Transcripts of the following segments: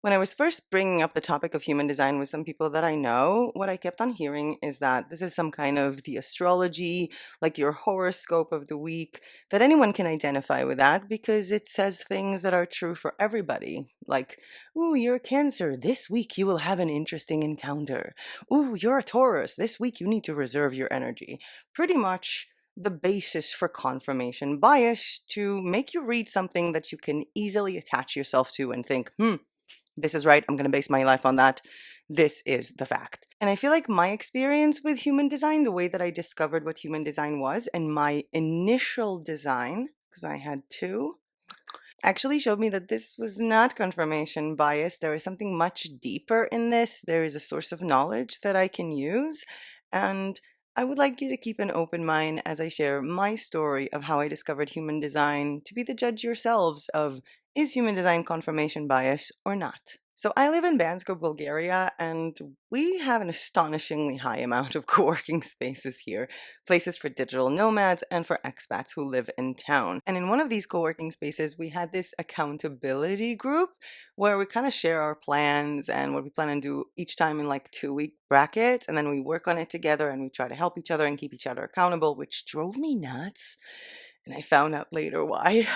When I was first bringing up the topic of human design with some people that I know, what I kept on hearing is that this is some kind of the astrology, like your horoscope of the week, that anyone can identify with that because it says things that are true for everybody. Like, ooh, you're a Cancer. This week you will have an interesting encounter. Ooh, you're a Taurus. This week you need to reserve your energy. Pretty much the basis for confirmation bias to make you read something that you can easily attach yourself to and think, this is right. I'm going to base my life on that. This is the fact. And I feel like my experience with human design, the way that I discovered what human design was, and my initial design, because I had two, actually showed me that this was not confirmation bias. There is something much deeper in this. There is a source of knowledge that I can use. And I would like you to keep an open mind as I share my story of how I discovered human design to be the judge yourselves of, is human design confirmation bias or not? So I live in Bansko, Bulgaria, and we have an astonishingly high amount of co-working spaces here, places for digital nomads and for expats who live in town. And in one of these co-working spaces, we had this accountability group where we kind of share our plans and what we plan to do each time in like 2 week brackets, and then we work on it together and we try to help each other and keep each other accountable, which drove me nuts. And I found out later why.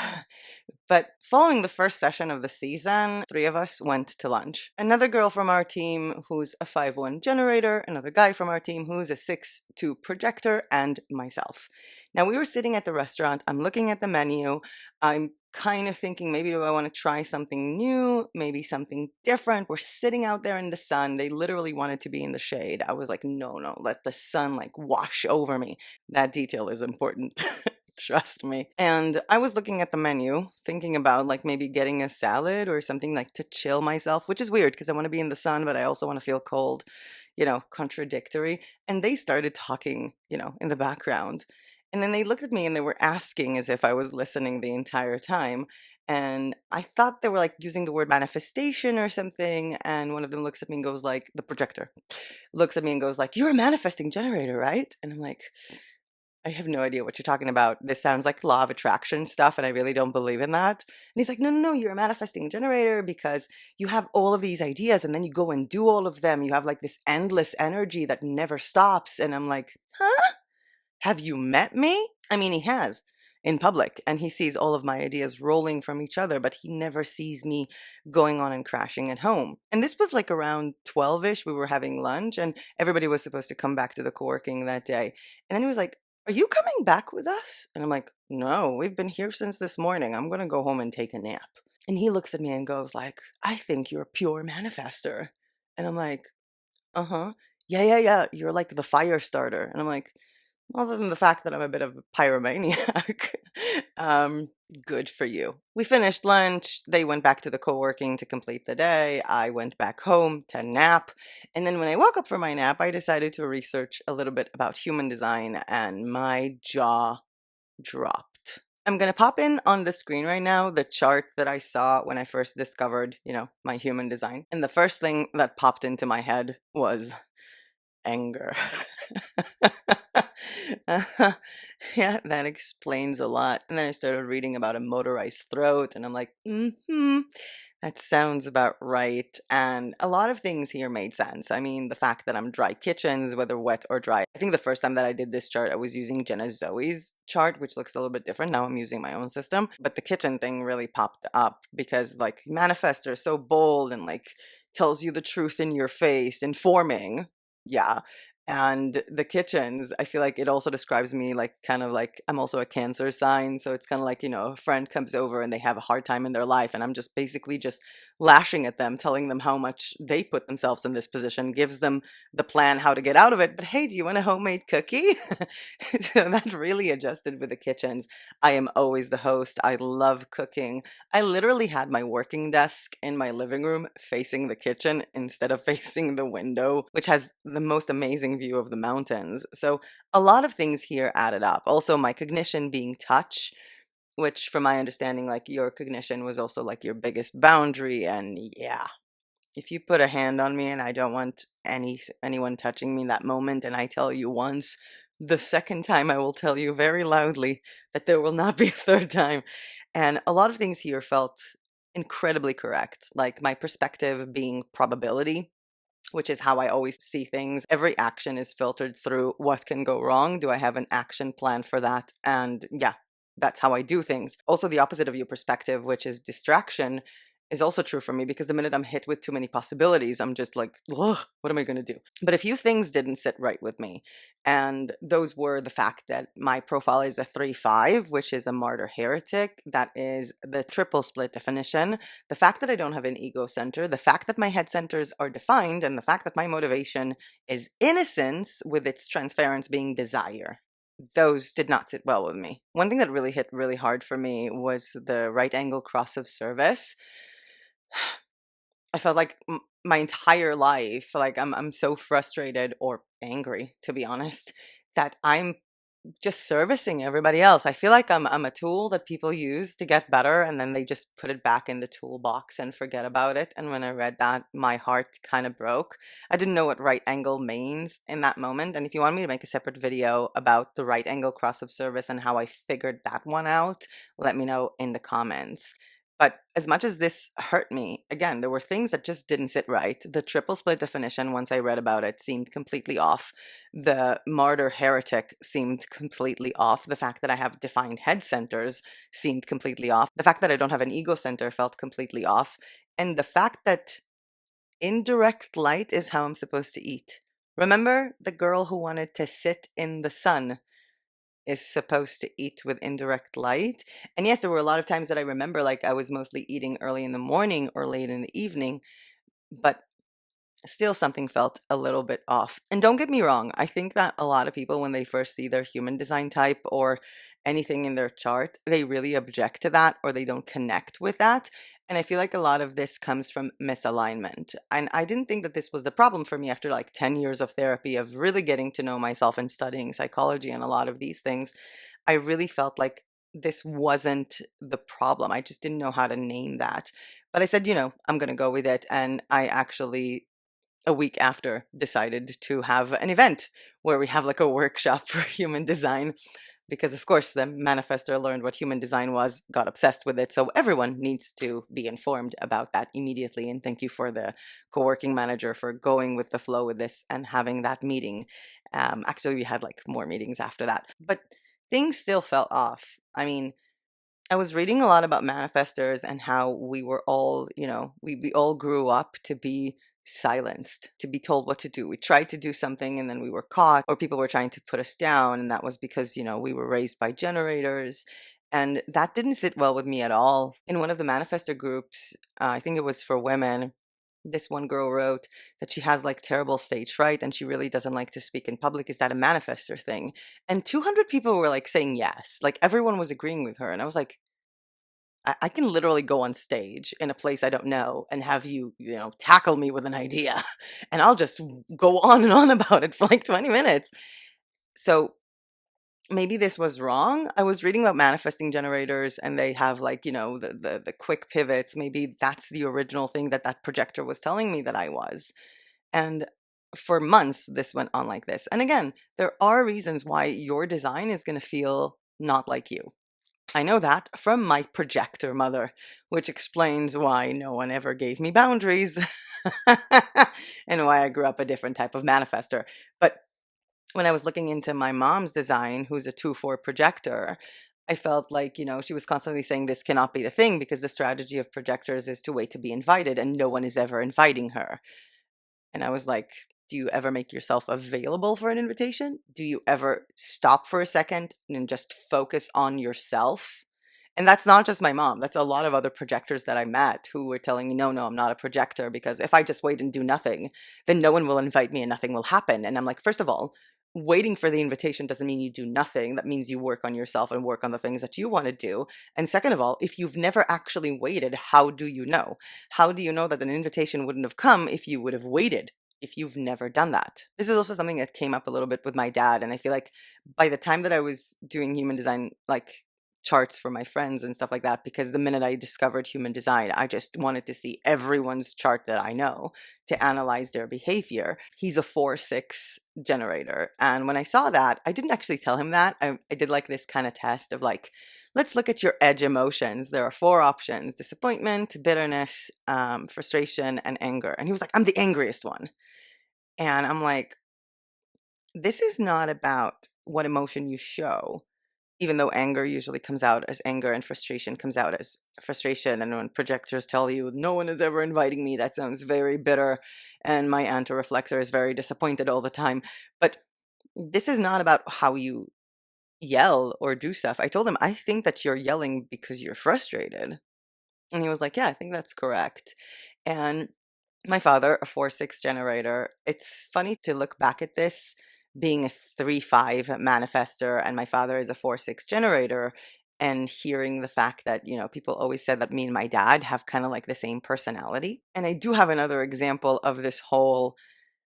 But following the first session of the season, three of us went to lunch. Another girl from our team who's a 5-1 generator, another guy from our team who's a 6-2 projector, and myself. Now we were sitting at the restaurant. I'm looking at the menu. I'm kind of thinking, maybe do I want to try something new, maybe something different. We're sitting out there in the sun. They literally wanted to be in the shade. I was like, no, no, let the sun like wash over me. That detail is important. Trust me. And I was looking at the menu, thinking about like maybe getting a salad or something like to chill myself, which is weird because I want to be in the sun, but I also want to feel cold, contradictory. And they started talking, in the background. And then they looked at me and they were asking as if I was listening the entire time. And I thought they were like using the word manifestation or something. And one of them looks at me and goes like, the projector looks at me and goes like, you're a manifesting generator, right? And I'm like, I have no idea what you're talking about. This sounds like law of attraction stuff, and I really don't believe in that. And he's like, no, no, no, you're a manifesting generator because you have all of these ideas and then you go and do all of them. You have like this endless energy that never stops. And I'm like, huh? Have you met me? I mean, he has in public and he sees all of my ideas rolling from each other, but he never sees me going on and crashing at home. And this was like around 12ish. We were having lunch and everybody was supposed to come back to the co-working that day. And then he was like, are you coming back with us? And I'm like, no, we've been here since this morning. I'm going to go home and take a nap. And he looks at me and goes like, I think you're a pure manifester. And I'm like, uh-huh. Yeah, yeah, yeah. You're like the fire starter. And I'm like, other than the fact that I'm a bit of a pyromaniac, um, good for you. We finished lunch. They went back to the co-working to complete the day. I went back home to nap. And then when I woke up for my nap, I decided to research a little bit about human design and my jaw dropped. I'm going to pop in on the screen right now the chart that I saw when I first discovered, my human design. And the first thing that popped into my head was anger. Yeah, that explains a lot. And then I started reading about a motorized throat, and I'm like, that sounds about right. And a lot of things here made sense. I mean, the fact that I'm dry kitchens, whether wet or dry. I think the first time that I did this chart, I was using Jenna Zoe's chart, which looks a little bit different. Now I'm using my own system. But the kitchen thing really popped up because, like, Manifestor is so bold and, like, tells you the truth in your face, informing. Yeah. And the kitchens, I feel like it also describes me like kind of like I'm also a Cancer sign. So it's kind of like, a friend comes over and they have a hard time in their life. And I'm just basically just lashing at them, telling them how much they put themselves in this position, gives them the plan how to get out of it. But hey, do you want a homemade cookie? So that really adjusted with the kitchens. I am always the host. I love cooking. I literally had my working desk in my living room facing the kitchen instead of facing the window, which has the most amazing view of the mountains. So a lot of things here added up. Also, my cognition being touch, which from my understanding, like your cognition was also like your biggest boundary. And yeah, if you put a hand on me and I don't want anyone touching me in that moment, and I tell you once, the second time I will tell you very loudly that there will not be a third time. And a lot of things here felt incredibly correct. Like my perspective being probability, which is how I always see things. Every action is filtered through what can go wrong. Do I have an action plan for that? And yeah, that's how I do things. Also, the opposite of your perspective, which is distraction, is also true for me because the minute I'm hit with too many possibilities, I'm just like, ugh, what am I going to do? But a few things didn't sit right with me. And those were the fact that my profile is a 3-5, which is a martyr heretic. That is the triple split definition. The fact that I don't have an ego center, the fact that my head centers are defined, and the fact that my motivation is innocence with its transference being desire. Those did not sit well with me. One thing that really hit really hard for me was the right angle cross of service. I felt like my entire life, like I'm so frustrated or angry, to be honest, that I'm just servicing everybody else. I feel like I'm a tool that people use to get better, and then they just put it back in the toolbox and forget about it. And when I read that, my heart kind of broke. I didn't know what right angle means in that moment. And if you want me to make a separate video about the right angle cross of service and how I figured that one out, let me know in the comments. But as much as this hurt me, again, there were things that just didn't sit right. The triple split definition, once I read about it, seemed completely off. The martyr heretic seemed completely off. The fact that I have defined head centers seemed completely off. The fact that I don't have an ego center felt completely off. And the fact that indirect light is how I'm supposed to eat. Remember the girl who wanted to sit in the sun is supposed to eat with indirect light? And yes, there were a lot of times that I remember like I was mostly eating early in the morning or late in the evening, but still something felt a little bit off. And don't get me wrong, I think that a lot of people, when they first see their human design type or anything in their chart, they really object to that or they don't connect with that. And I feel like a lot of this comes from misalignment. And I didn't think that this was the problem for me after like 10 years of therapy, of really getting to know myself and studying psychology and a lot of these things. I really felt like this wasn't the problem. I just didn't know how to name that. But I said, I'm going to go with it. And I actually a week after decided to have an event where we have like a workshop for human design because of course the manifestor learned what human design was, got obsessed with it, so everyone needs to be informed about that immediately. And thank you for the co-working manager for going with the flow with this and having that meeting. Actually we had like more meetings after that, but things still felt off. I mean, I was reading a lot about manifestors and how we were all, we all grew up to be silenced, to be told what to do. We tried to do something and then we were caught, or people were trying to put us down. And that was because, we were raised by generators. And that didn't sit well with me at all. In one of the manifestor groups, I think it was for women, this one girl wrote that she has like terrible stage fright and she really doesn't like to speak in public. Is that a manifestor thing? And 200 people were like saying yes. Like everyone was agreeing with her. And I was like, I can literally go on stage in a place I don't know and have you, tackle me with an idea. And I'll just go on and on about it for like 20 minutes. So maybe this was wrong. I was reading about manifesting generators and they have like, the quick pivots. Maybe that's the original thing that projector was telling me that I was. And for months, this went on like this. And again, there are reasons why your design is going to feel not like you. I know that from my projector mother, which explains why no one ever gave me boundaries and why I grew up a different type of manifester. But when I was looking into my mom's design, who's a 2-4 projector, I felt like, she was constantly saying this cannot be the thing because the strategy of projectors is to wait to be invited and no one is ever inviting her. And I was like, do you ever make yourself available for an invitation? Do you ever stop for a second and just focus on yourself? And that's not just my mom. That's a lot of other projectors that I met who were telling me, no, I'm not a projector because if I just wait and do nothing, then no one will invite me and nothing will happen. And I'm like, first of all, waiting for the invitation doesn't mean you do nothing. That means you work on yourself and work on the things that you want to do. And second of all, if you've never actually waited, how do you know? How do you know that an invitation wouldn't have come if you would have waited? If you've never done that. This is also something that came up a little bit with my dad. And I feel like by the time that I was doing human design, like charts for my friends and stuff like that, because the minute I discovered human design, I just wanted to see everyone's chart that I know to analyze their behavior. He's a 4-6 generator. And when I saw that, I didn't actually tell him that. I did like this kind of test of like, let's look at your edge emotions. There are 4 options: disappointment, bitterness, frustration, and anger. And he was like, I'm the angriest one. And I'm like, this is not about what emotion you show, even though anger usually comes out as anger and frustration comes out as frustration. And when projectors tell you, no one is ever inviting me, that sounds very bitter. And my anti-reflector is very disappointed all the time. But this is not about how you yell or do stuff. I told him, I think that you're yelling because you're frustrated. And he was like, yeah, I think that's correct. And my father, a 4-6 generator, it's funny to look back at this being a 3-5 manifester, and my father is a 4-6 generator, and hearing the fact that, people always said that me and my dad have kind of like the same personality. And I do have another example of this whole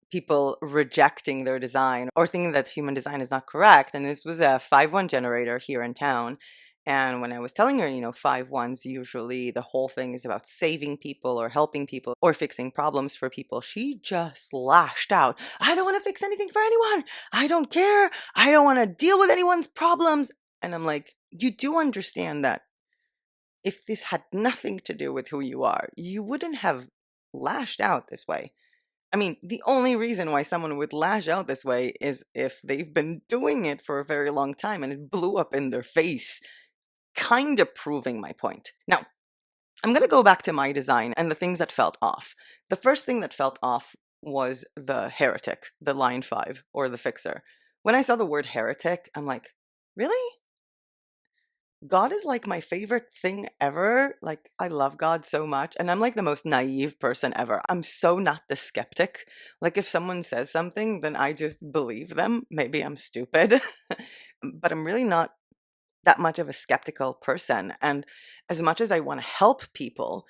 people rejecting their design or thinking that human design is not correct. And this was a 5-1 generator here in town. And when I was telling her, 5-1s, usually the whole thing is about saving people or helping people or fixing problems for people, she just lashed out. I don't want to fix anything for anyone. I don't care. I don't want to deal with anyone's problems. And I'm like, you do understand that if this had nothing to do with who you are, you wouldn't have lashed out this way. I mean, the only reason why someone would lash out this way is if they've been doing it for a very long time and it blew up in their face, kind of proving my point. Now, I'm going to go back to my design and the things that felt off. The first thing that felt off was the heretic, the line 5, or the fixer. When I saw the word heretic, I'm like, really? God is like my favorite thing ever. Like, I love God so much. And I'm like the most naive person ever. I'm so not the skeptic. Like, if someone says something, then I just believe them. Maybe I'm stupid, but I'm really not that much of a skeptical person. And as much as I want to help people,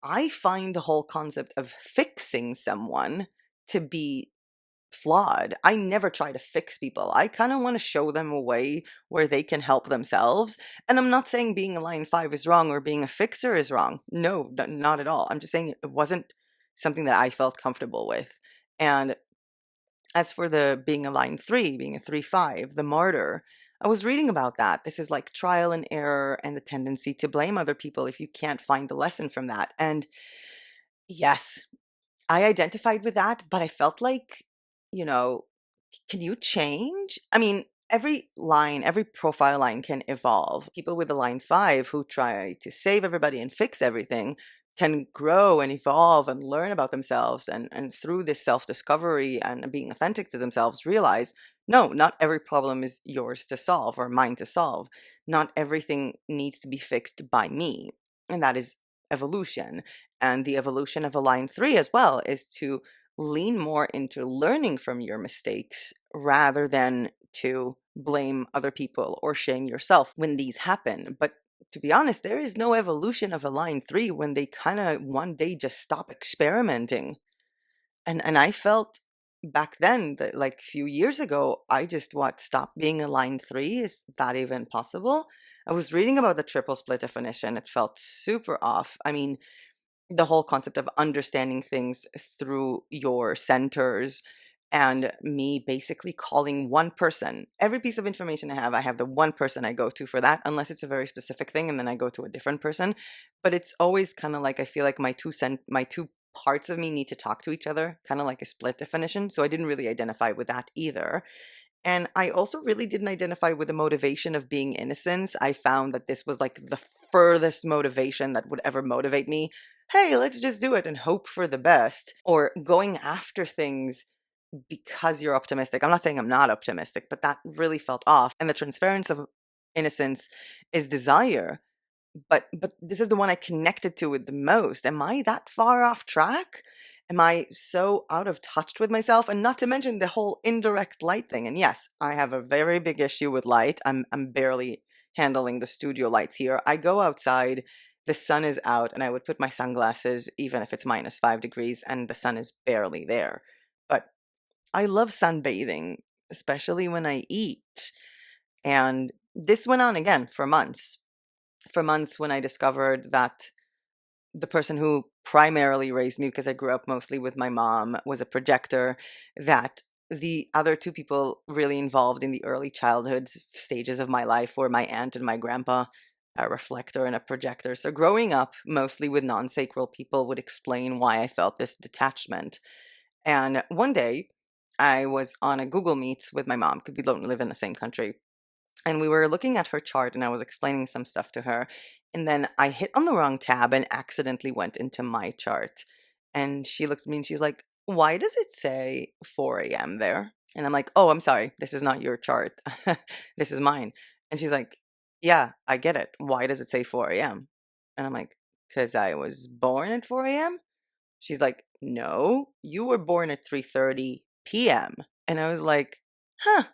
I find the whole concept of fixing someone to be flawed. I never try to fix people. I kind of want to show them a way where they can help themselves. And I'm not saying being a line 5 is wrong or being a fixer is wrong. No, not at all. I'm just saying it wasn't something that I felt comfortable with. And as for the being a line 3, being a 3-5, the martyr, I was reading about that. This is like trial and error and the tendency to blame other people if you can't find the lesson from that. And yes, I identified with that, but I felt like, you know, can you change? I mean, every line, every profile line can evolve. People with a line 5 who try to save everybody and fix everything can grow and evolve and learn about themselves. And through this self discovery and being authentic to themselves, realize no, not every problem is yours to solve or mine to solve. Not everything needs to be fixed by me. And that is evolution. And the evolution of a line 3 as well is to lean more into learning from your mistakes rather than to blame other people or shame yourself when these happen. But to be honest, there is no evolution of a line 3 when they kind of one day just stop experimenting. And I felt back then that like a few years ago, I just stopped being a line 3. Is that even possible? I was reading about the triple split definition. It felt super off. I mean, the whole concept of understanding things through your centers and me basically calling one person. Every piece of information I have the one person I go to for that, unless it's a very specific thing, and then I go to a different person. But it's always kind of like I feel like my two parts of me need to talk to each other, kind of like a split definition. So I didn't really identify with that either. And I also really didn't identify with the motivation of being innocence. I found that this was like the furthest motivation that would ever motivate me. Hey, let's just do it and hope for the best. Or going after things because you're optimistic. I'm not saying I'm not optimistic, but that really felt off. And the transference of innocence is desire. But this is the one I connected to with the most. Am I that far off track? Am I so out of touch with myself? And not to mention the whole indirect light thing. And yes, I have a very big issue with light. I'm barely handling the studio lights here. I go outside, the sun is out, and I would put my sunglasses, even if it's -5 degrees, and the sun is barely there. But I love sunbathing, especially when I eat. And this went on again for months. For months, when I discovered that the person who primarily raised me, because I grew up mostly with my mom, was a projector, that the other two people really involved in the early childhood stages of my life were my aunt and my grandpa, a reflector and a projector. So growing up mostly with non-sacral people would explain why I felt this detachment. And one day I was on a Google Meets with my mom because we don't live in the same country. And we were looking at her chart and I was explaining some stuff to her. And then I hit on the wrong tab and accidentally went into my chart. And she looked at me and she's like, "Why does it say 4 a.m. there?" And I'm like, "Oh, I'm sorry. This is not your chart. This is mine." And she's like, "Yeah, I get it. Why does it say 4 a.m.?" And I'm like, "Because I was born at 4 a.m.?" She's like, "No, you were born at 3:30 p.m." And I was like, "Huh,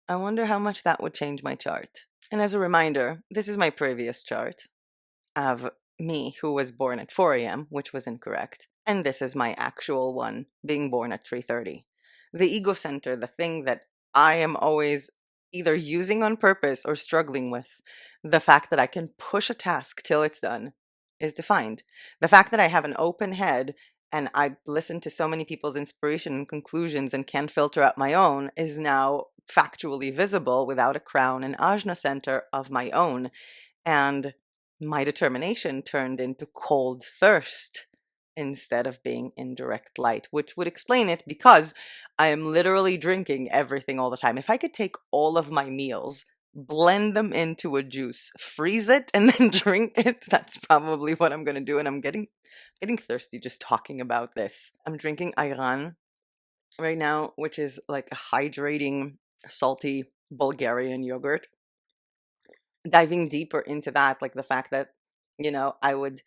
I wonder how much that would change my chart." And as a reminder, this is my previous chart of me who was born at 4 a.m., which was incorrect. And this is my actual one, being born at 3:30. The ego center, the thing that I am always either using on purpose or struggling with, the fact that I can push a task till it's done is defined. The fact that I have an open head and I listen to so many people's inspiration and conclusions and can filter out my own is now factually visible without a crown and ajna center of my own. And my determination turned into cold thirst instead of being in direct light, which would explain it because I am literally drinking everything all the time. If I could take all of my meals, blend them into a juice, freeze it, and then drink it, that's probably what I'm going to do. And I'm getting thirsty just talking about this. I'm drinking ayran right now, which is like a hydrating, salty Bulgarian yogurt. Diving deeper into that, like the fact that, I would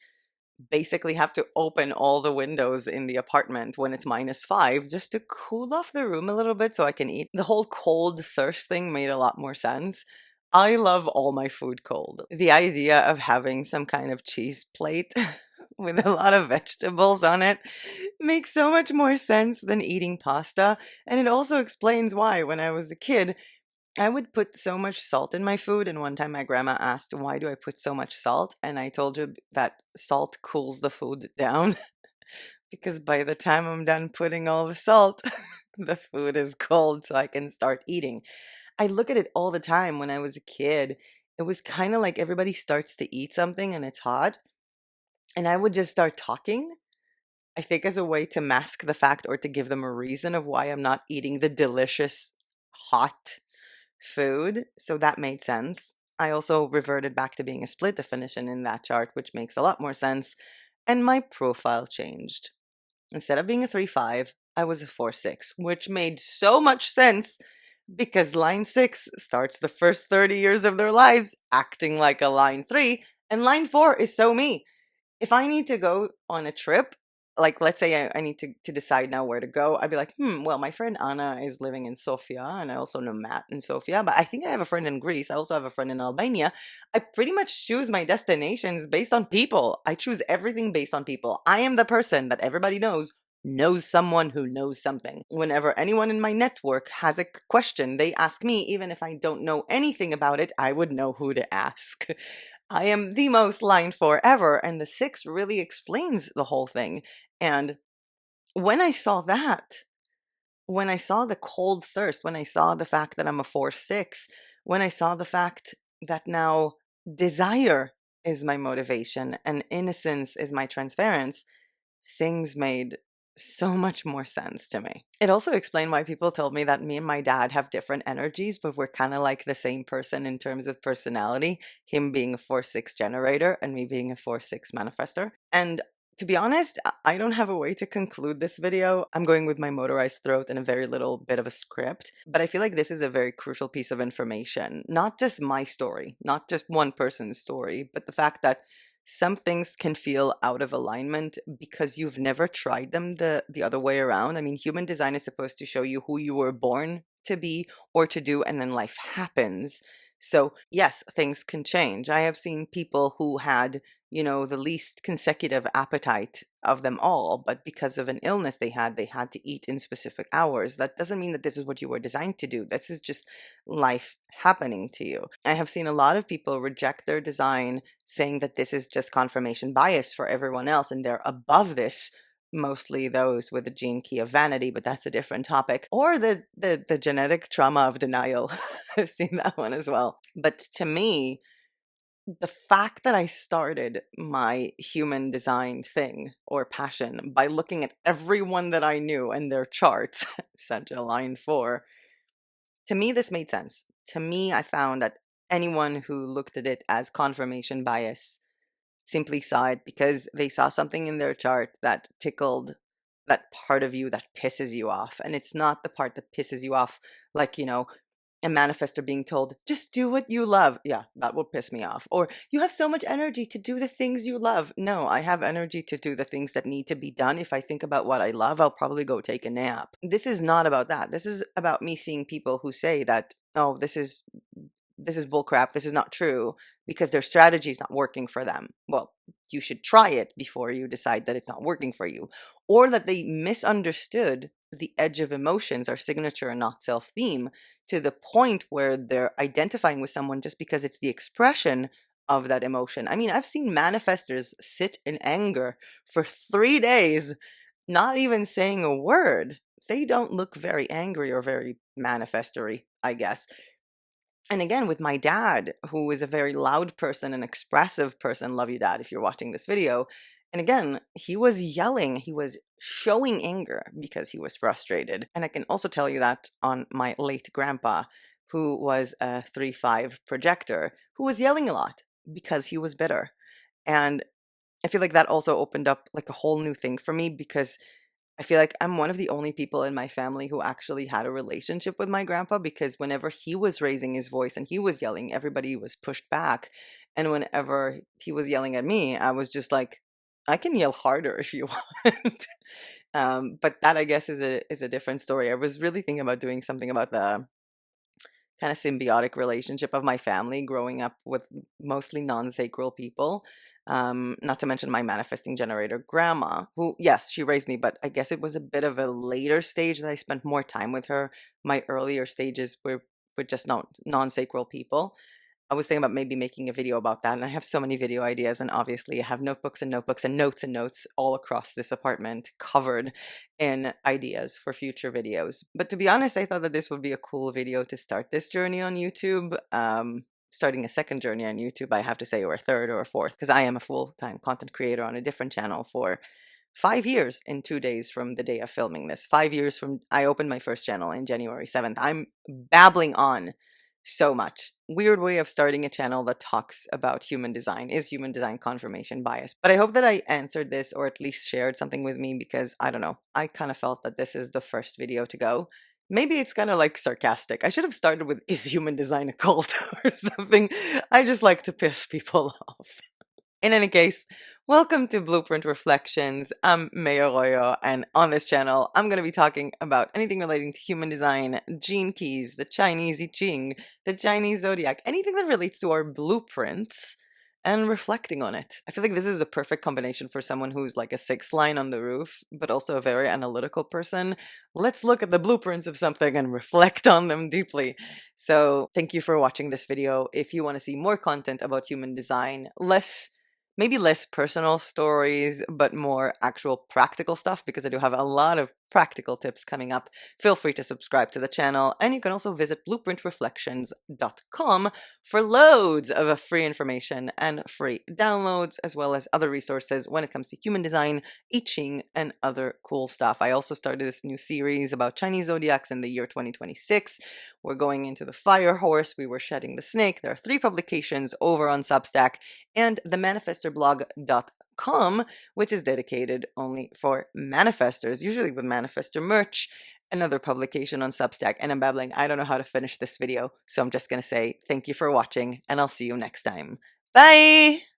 basically have to open all the windows in the apartment when it's -5 just to cool off the room a little bit so I can eat. The whole cold thirst thing made a lot more sense. I love all my food cold. The idea of having some kind of cheese plate with a lot of vegetables on it makes so much more sense than eating pasta. And it also explains why, when I was a kid, I would put so much salt in my food, and one time my grandma asked, "Why do I put so much salt?" And I told her that salt cools the food down because by the time I'm done putting all the salt, the food is cold so I can start eating. I look at it all the time when I was a kid. It was kind of like everybody starts to eat something and it's hot, and I would just start talking. I think as a way to mask the fact or to give them a reason of why I'm not eating the delicious hot food, so that made sense. I also reverted back to being a split definition in that chart, which makes a lot more sense. And my profile changed. Instead of being a 3-5, I was a 4-6, which made so much sense because line 6 starts the first 30 years of their lives acting like a line 3, and line 4 is so me. If I need to go on a trip, like let's say I need to decide now where to go, I'd be like, well, my friend Anna is living in Sofia, and I also know Matt in Sofia, but I think I have a friend in Greece. I also have a friend in Albania. I pretty much choose my destinations based on people. I choose everything based on people. I am the person that everybody knows someone who knows something. Whenever anyone in my network has a question, they ask me, even if I don't know anything about it, I would know who to ask. I am the most line 4 ever, and the 6 really explains the whole thing. And when I saw that, when I saw the cold thirst, when I saw the fact that I'm a 4-6, when I saw the fact that now desire is my motivation and innocence is my transference, things made so much more sense to me. It also explained why people told me that me and my dad have different energies, but we're kind of like the same person in terms of personality, him being a 4-6 generator and me being a 4-6 manifestor. And to be honest, I don't have a way to conclude this video. I'm going with my motorized throat and a very little bit of a script, but I feel like this is a very crucial piece of information. Not just my story, not just one person's story, but the fact that some things can feel out of alignment because you've never tried them the other way around. I mean, human design is supposed to show you who you were born to be or to do, and then life happens. So, yes, things can change. I have seen people who had, the least consecutive appetite of them all, but because of an illness they had to eat in specific hours. That doesn't mean that this is what you were designed to do. This is just life happening to you. I have seen a lot of people reject their design saying that this is just confirmation bias for everyone else and they're above this mostly those with the gene key of vanity, but that's a different topic, or the genetic trauma of denial. I've seen that one as well. But to me, the fact that I started my human design thing or passion by looking at everyone that I knew and their charts, such a line 4, to me, this made sense. To me, I found that anyone who looked at it as confirmation bias simply saw it because they saw something in their chart that tickled that part of you that pisses you off. And it's not the part that pisses you off, like, a manifestor being told, just do what you love. Yeah, that will piss me off. Or you have so much energy to do the things you love. No, I have energy to do the things that need to be done. If I think about what I love, I'll probably go take a nap. This is not about that. This is about me seeing people who say that, oh, this is bullcrap, this is not true, because their strategy is not working for them. Well, you should try it before you decide that it's not working for you. Or that they misunderstood the edge of emotions, our signature and not self theme, to the point where they're identifying with someone just because it's the expression of that emotion. I mean, I've seen manifestors sit in anger for 3 days, not even saying a word. They don't look very angry or very manifestory, I guess. And again, with my dad, who is a very loud person, an expressive person, love you, dad, if you're watching this video. And again, he was yelling, he was showing anger because he was frustrated. And I can also tell you that on my late grandpa, who was a 3-5 projector, who was yelling a lot because he was bitter. And I feel like that also opened up like a whole new thing for me, because I feel like I'm one of the only people in my family who actually had a relationship with my grandpa, because whenever he was raising his voice and he was yelling, everybody was pushed back. And whenever he was yelling at me, I was just like, I can yell harder if you want. But that, I guess, is a different story. I was really thinking about doing something about the kind of symbiotic relationship of my family growing up with mostly non-sacral people. Not to mention my manifesting generator grandma, who, yes, she raised me, but I guess it was a bit of a later stage that I spent more time with her. My earlier stages were with just non-sacral people. I was thinking about maybe making a video about that, and I have so many video ideas, and obviously I have notebooks and notebooks and notes all across this apartment covered in ideas for future videos. But to be honest, I thought that this would be a cool video to start this journey on YouTube. Starting a second journey on YouTube, I have to say, or a third or a fourth, because I am a full-time content creator on a different channel for 5 years in 2 days from the day of filming this. 5 years from I opened my first channel in January 7th. I'm babbling on so much. Weird way of starting a channel that talks about human design. Is human design confirmation bias? But I hope that I answered this, or at least shared something with me, because I don't know. I kind of felt that this is the first video to go. Maybe it's kind of like sarcastic. I should have started with, is human design a cult or something? I just like to piss people off. In any case, welcome to Blueprint Reflections. I'm Maya Royo, and on this channel, I'm going to be talking about anything relating to human design, gene keys, the Chinese I Ching, the Chinese zodiac, anything that relates to our blueprints, and reflecting on it. I feel like this is the perfect combination for someone who's like a 6 line on the roof, but also a very analytical person. Let's look at the blueprints of something and reflect on them deeply. So thank you for watching this video. If you want to see more content about human design, maybe less personal stories, but more actual practical stuff, because I do have a lot of practical tips coming up. Feel free to subscribe to the channel, and you can also visit blueprintreflections.com for loads of free information and free downloads, as well as other resources when it comes to human design, I Ching, and other cool stuff. I also started this new series about Chinese zodiacs in the year 2026. We're going into the fire horse. We were shedding the snake. There are 3 publications over on Substack, and the manifestorblog.com, which is dedicated only for manifestors, usually with manifestor merch, another publication on Substack. And I'm babbling. I don't know how to finish this video, so I'm just going to say thank you for watching, and I'll see you next time. Bye!